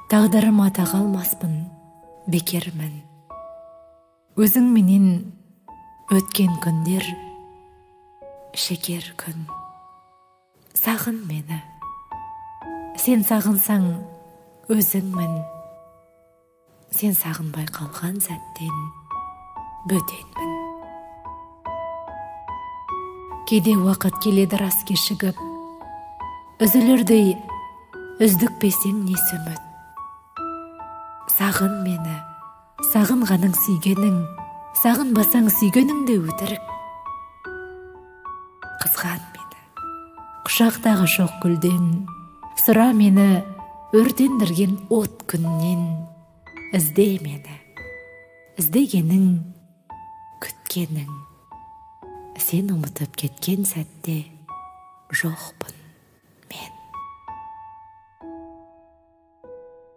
Тағдырыма таға алмаспын, бекермін. Өзің менен өткен күндер шекер күн. Сағын мені, сен сағынсаң өзіңмін. Сен сағынбай қалған сәттен бөтенмін. Кейде уақыт келеді рас кешігіп, үзілердей үздікпесең несі үміт. Сағын мені, сағынғаның сүйгенің, сағынбасаң сүйгенің де өтірік. Қызған мені, құшақтағы шоқ гүлден, сұра мені, өртендірген от күннен. Ізде мені, іздегенің, күткенің, сен ұмытып кеткен сәтте жоқпын.